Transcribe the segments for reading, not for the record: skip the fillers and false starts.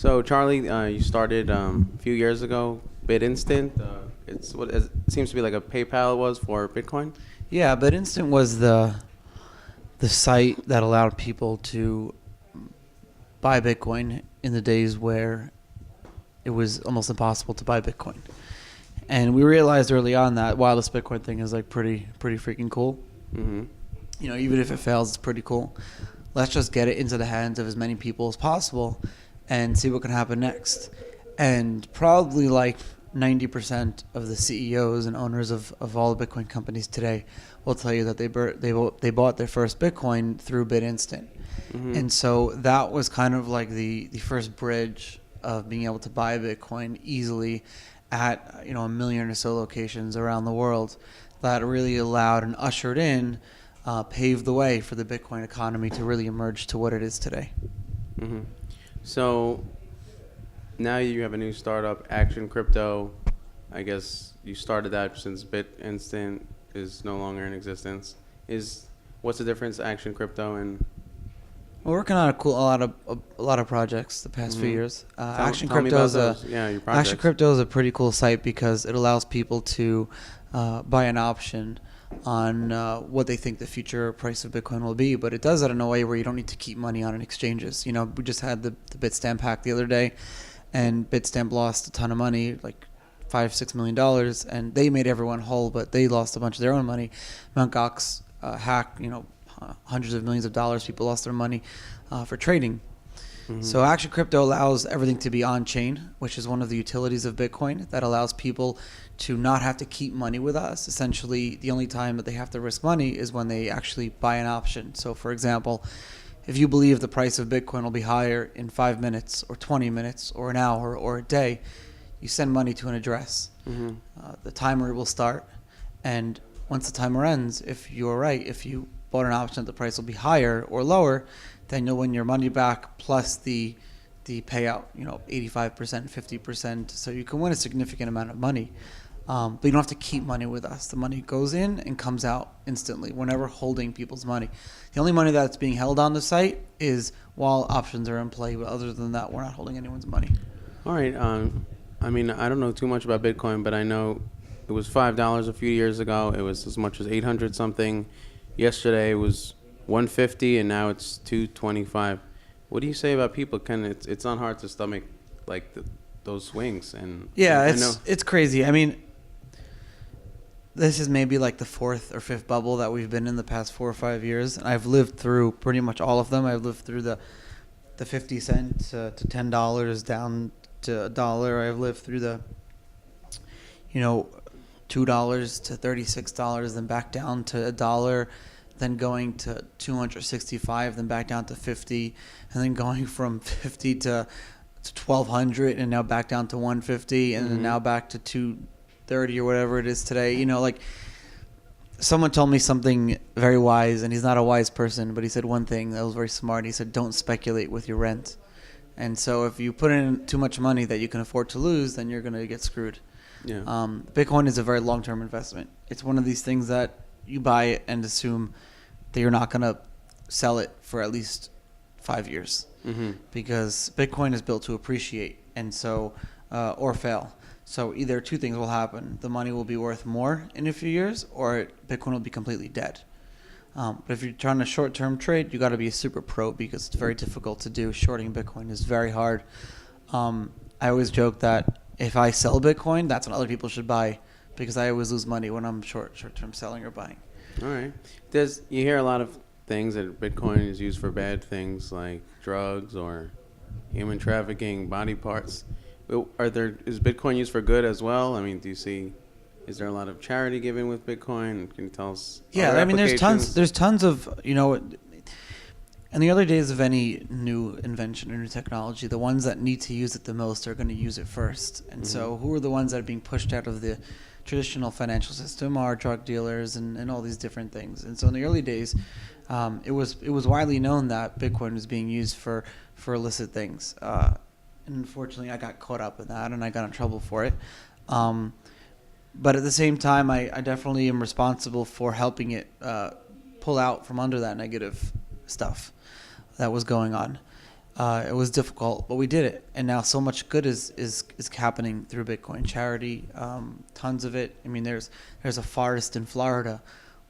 So Charlie, you started a few years ago, BitInstant. It seems to be like a PayPal was for Bitcoin. Yeah, but Instant was the site that allowed people to buy Bitcoin in the days where it was almost impossible to buy Bitcoin. And we realized early on that while this Bitcoin thing is like pretty freaking cool, Mm-hmm. even if it fails, it's pretty cool. Let's just get it into the hands of as many people as possible and see what can happen next. And probably like 90% of the CEOs and owners of all the Bitcoin companies today will tell you that they bought their first Bitcoin through BitInstant. Mm-hmm. And so that was kind of like the first bridge of being able to buy Bitcoin easily at a million or so locations around the world. That really allowed and ushered in, paved the way for the Bitcoin economy to really emerge to what it is today. Mm-hmm. So now you have a new startup, Action Crypto. I guess you started that since BitInstant is no longer in existence. What's the difference, Action Crypto and? We're working on a lot of projects the past few years. Action Tell me Crypto about is your Action projects. Crypto is a pretty cool site because it allows people to buy an option on what they think the future price of Bitcoin will be, but it does it in a way where you don't need to keep money on exchanges. We just had the Bitstamp hack the other day, and Bitstamp lost a ton of money, like $5-6 million, and they made everyone whole, but they lost a bunch of their own money. Mt. Gox hack, hundreds of millions of dollars. People lost their money for trading. Mm-hmm. So Action Crypto allows everything to be on-chain, which is one of the utilities of Bitcoin that allows people to not have to keep money with us. Essentially, the only time that they have to risk money is when they actually buy an option. So, for example, if you believe the price of Bitcoin will be higher in 5 minutes or 20 minutes or an hour or a day, you send money to an address. Mm-hmm. The timer will start, and once the timer ends, if you're right, if you bought an option that the price will be higher or lower, then you'll win your money back plus the payout, 85%, 50%. So you can win a significant amount of money. But you don't have to keep money with us. The money goes in and comes out instantly. We're never holding people's money. The only money that's being held on the site is while options are in play. But other than that, we're not holding anyone's money. All right. I don't know too much about Bitcoin, but I know it was $5 a few years ago. It was as much as 800 something. Yesterday it was 150, and now it's 225. What do you say about people? It's not hard to stomach like those swings. And yeah, I know. It's crazy. I mean, this is maybe like the fourth or fifth bubble that we've been in the past 4 or 5 years, and I've lived through pretty much all of them. I've lived through the 50 cents to $10 down to $1. I've lived through the $2 to $36, then back down to $1, then going to 265, then back down to 50, and then going from 50 to 1,200, and now back down to 150, and then now back to 230 or whatever it is today. Someone told me something very wise, and he's not a wise person, but he said one thing that was very smart. He said, "Don't speculate with your rent." And so if you put in too much money that you can afford to lose, then you're going to get screwed. Yeah. Bitcoin is a very long-term investment. It's one of these things that you buy it and assume that you're not going to sell it for at least 5 years, because Bitcoin is built to appreciate and so or fail. So either two things will happen: the money will be worth more in a few years, or Bitcoin will be completely dead. But if you're trying to short-term trade, you got to be a super pro because it's very difficult to do. Shorting Bitcoin is very hard. I always joke that if I sell Bitcoin, that's when other people should buy, because I always lose money when I'm short-term selling or buying. All right. You hear a lot of things that Bitcoin is used for bad things like drugs or human trafficking, body parts. Is Bitcoin used for good as well? I mean, is there a lot of charity given with Bitcoin? Can you tell us? Yeah, other I mean, there's applications? tons of, in the early days of any new invention or new technology, the ones that need to use it the most are going to use it first. And so who are the ones that are being pushed out of the traditional financial system are drug dealers and all these different things. And so in the early days, it was widely known that Bitcoin was being used for illicit things. And unfortunately, I got caught up in that, and I got in trouble for it. But at the same time, I definitely am responsible for helping it pull out from under that negative stuff that was going on. It was difficult, but we did it, and now so much good is happening through Bitcoin charity. Tons of it. I mean, there's a forest in Florida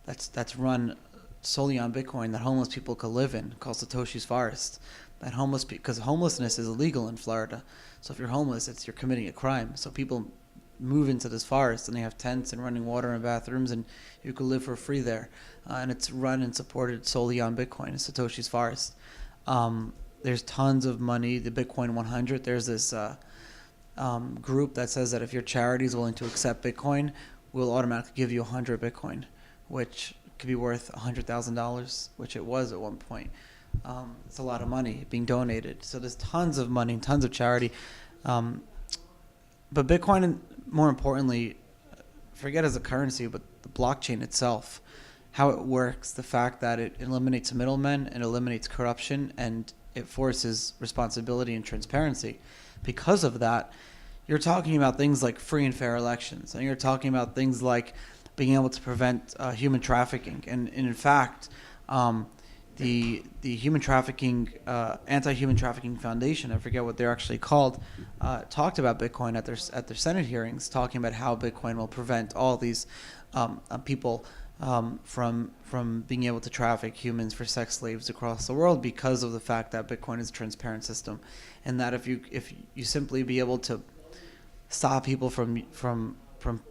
that's run solely on Bitcoin that homeless people could live in, called Satoshi's Forest. That because homelessness is illegal in Florida, so if you're homeless, you're committing a crime. So people move into this forest, and they have tents and running water and bathrooms, and you could live for free there. And it's run and supported solely on Bitcoin. It's Satoshi's Forest. There's tons of money. The Bitcoin 100. There's this group that says that if your charity is willing to accept Bitcoin, we'll automatically give you 100 Bitcoin, which could be worth $100,000, which it was at one point. It's a lot of money being donated. So there's tons of money, tons of charity. But Bitcoin, more importantly, forget as a currency, but the blockchain itself, how it works, the fact that it eliminates middlemen, it eliminates corruption, and it forces responsibility and transparency. Because of that, you're talking about things like free and fair elections, and you're talking about things like being able to prevent human trafficking. And in fact, the human trafficking anti-human trafficking foundation, I forget what they're actually called, talked about Bitcoin at their Senate hearings, talking about how Bitcoin will prevent all these people from being able to traffic humans for sex slaves across the world, because of the fact that Bitcoin is a transparent system, and that if you simply be able to stop people from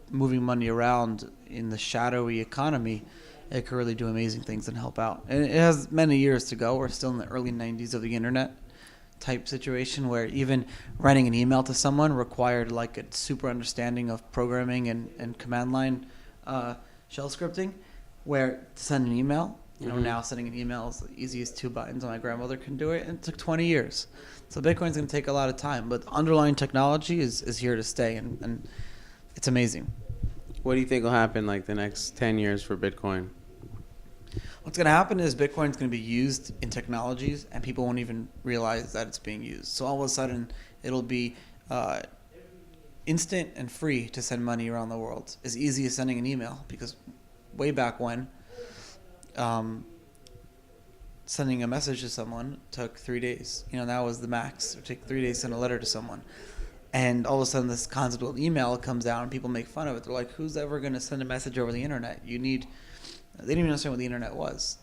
moving money around in the shadowy economy, it could really do amazing things and help out. And it has many years to go. We're still in the early 90s of the internet type situation, where even writing an email to someone required like a super understanding of programming and command line shell scripting, where to send an email, now sending an email is the easiest 2 buttons, and my grandmother can do it, and it took 20 years. So Bitcoin's going to take a lot of time, but the underlying technology is here to stay, and it's amazing. What do you think will happen like the next 10 years for Bitcoin? What's going to happen is Bitcoin's going to be used in technologies, and people won't even realize that it's being used. So all of a sudden, it'll be instant and free to send money around the world, as easy as sending an email, because way back when, sending a message to someone took 3 days. That was the max. It would take 3 days to send a letter to someone. And all of a sudden, this concept of email comes out, and people make fun of it. They're like, who's ever going to send a message over the internet? They didn't even understand what the internet was.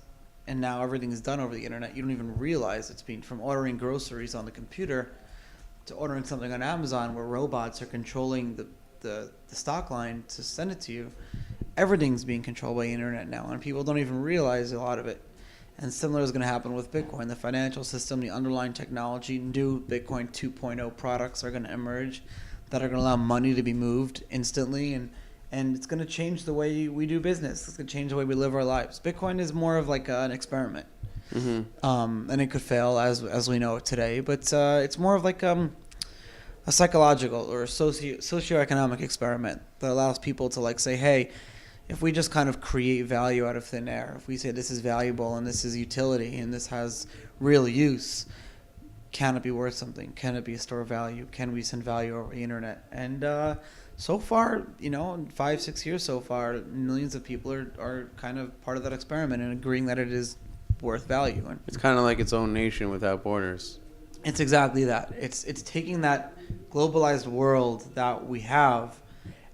And now everything is done over the internet. You don't even realize it's been from ordering groceries on the computer to ordering something on Amazon, where robots are controlling the stock line to send it to you. Everything's being controlled by the internet now, and people don't even realize a lot of it. And similar is going to happen with Bitcoin. The financial system, the underlying technology, new Bitcoin 2.0 products are going to emerge that are going to allow money to be moved instantly, and it's going to change the way we do business. It's going to change the way we live our lives. Bitcoin is more of like an experiment. Mm-hmm. And it could fail as we know it today, but it's more of like a psychological or a socioeconomic experiment that allows people to like say, hey, if we just kind of create value out of thin air, if we say this is valuable and this is utility and this has real use, can it be worth something? Can it be a store of value? Can we send value over the internet? And so far, in 5-6 years so far, millions of people are kind of part of that experiment and agreeing that it is worth value. And It's kind of like its own nation without borders. it's exactly that. It's taking that globalized world that we have,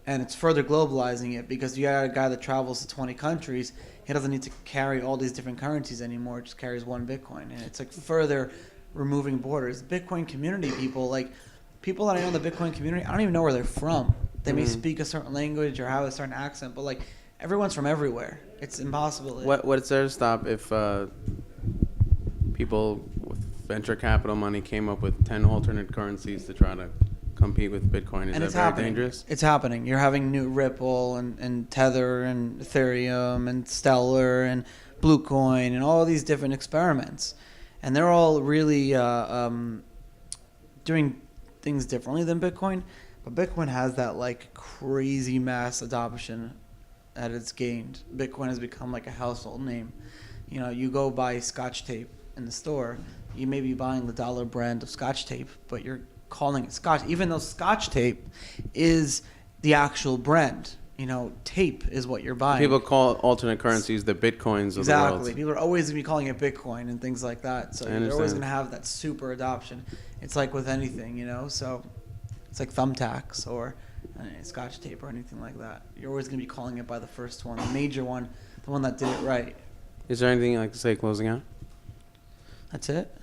and it's further globalizing it, because you got a guy that travels to 20 countries. He doesn't need to carry all these different currencies anymore. It just carries one Bitcoin. And it's like further removing borders. Bitcoin community people that I know in the Bitcoin community, I don't even know where they're from. They may speak a certain language or have a certain accent, but like everyone's from everywhere. It's impossible. What's there to stop if people with venture capital money came up with 10 alternate currencies to try to compete with Bitcoin? Is that very dangerous? It's happening. You're having new Ripple and Tether and Ethereum and Stellar and Bluecoin and all these different experiments. And they're all really doing things differently than Bitcoin. But Bitcoin has that like crazy mass adoption that it's gained. Bitcoin has become like a household name. You go buy Scotch tape in the store, you may be buying the dollar brand of Scotch tape, but you're calling it Scotch, even though Scotch tape is the actual brand. tape is what you're buying. People call alternate currencies the bitcoins of the world. Exactly. People are always going to be calling it Bitcoin and things like that. So you're always going to have that super adoption. It's like with anything, So it's like thumbtacks or Scotch tape or anything like that. You're always going to be calling it by the first one, the major one, the one that did it right. Is there anything you'd like to say closing out? That's it.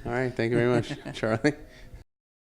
All right. Thank you very much, Charlie.